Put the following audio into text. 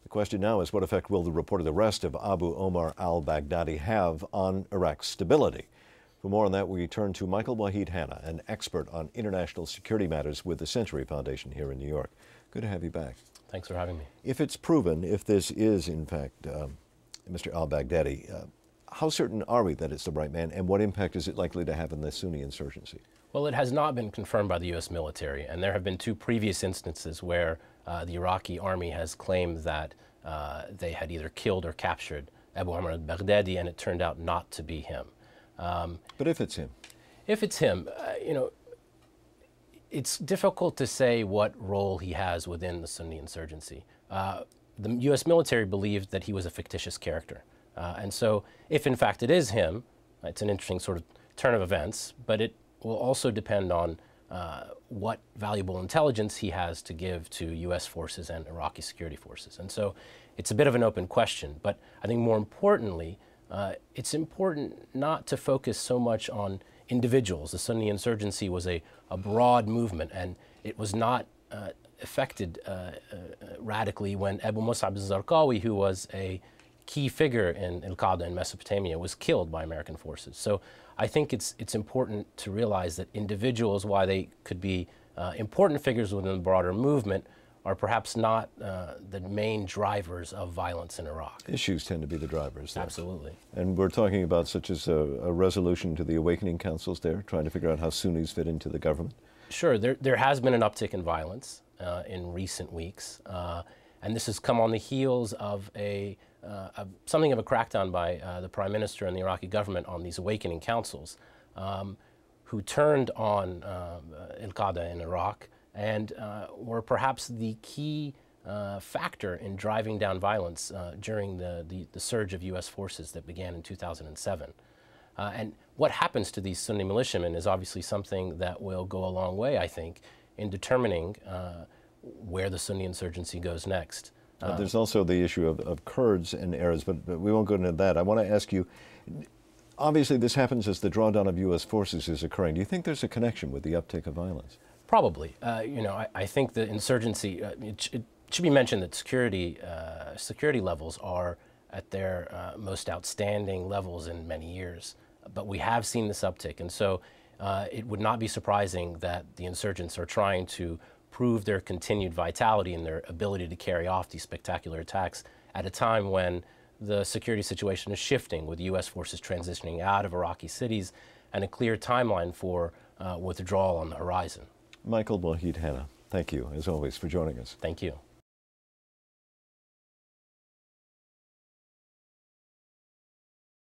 The question now is, what effect will the reported arrest of Abu Omar al-Baghdadi have on Iraq's stability? For more on that, we turn to Michael Wahid Hanna, an expert on international security matters with the Century Foundation here in New York. Good to have you back. Thanks for having me. If it's proven, if this is in fact Mr. al-Baghdadi, how certain are we that it's the right man, and what impact is it likely to have in the Sunni insurgency? Well, it has not been confirmed by the U.S. military, and there have been two previous instances where the Iraqi army has claimed that they had either killed or captured Abu Omar al-Baghdadi, and it turned out not to be him. But if it's him? If it's him, you know, it's difficult to say what role he has within the Sunni insurgency. The U.S. military believed that he was a fictitious character. And so if in fact it is him, it's an interesting sort of turn of events, but it will also depend on what valuable intelligence he has to give to U.S. forces and Iraqi security forces. And so it's a bit of an open question, but I think more importantly, it's important not to focus so much on individuals. The Sunni insurgency was a broad movement, and it was not affected radically when Abu Mus'ab al-Zarqawi, who was a key figure in al-Qaeda in Mesopotamia, was killed by American forces. So I think it's important to realize that individuals, while they could be important figures within the broader movement, are perhaps not the main drivers of violence in Iraq. Issues tend to be the drivers there. Absolutely. And we're talking about such as a resolution to the awakening councils there, trying to figure out how Sunnis fit into the government? Sure. There has been an uptick in violence in recent weeks, and this has come on the heels of something of a crackdown by the Prime Minister and the Iraqi government on these awakening councils, who turned on al-Qaeda in Iraq and were perhaps the key factor in driving down violence during the surge of U.S. forces that began in 2007. And what happens to these Sunni militiamen is obviously something that will go a long way, I think, in determining where the Sunni insurgency goes next. There's also the issue of Kurds and Arabs, but we won't go into that. I want to ask you, obviously this happens as the drawdown of U.S. forces is occurring. Do you think there's a connection with the uptick of violence? Probably. You know, I think the insurgency, it should be mentioned that security levels are at their most outstanding levels in many years. But we have seen this uptick, and so it would not be surprising that the insurgents are trying to prove their continued vitality and their ability to carry off these spectacular attacks at a time when the security situation is shifting, with U.S. forces transitioning out of Iraqi cities and a clear timeline for withdrawal on the horizon. Michael Wahid Hanna, thank you, as always, for joining us. Thank you.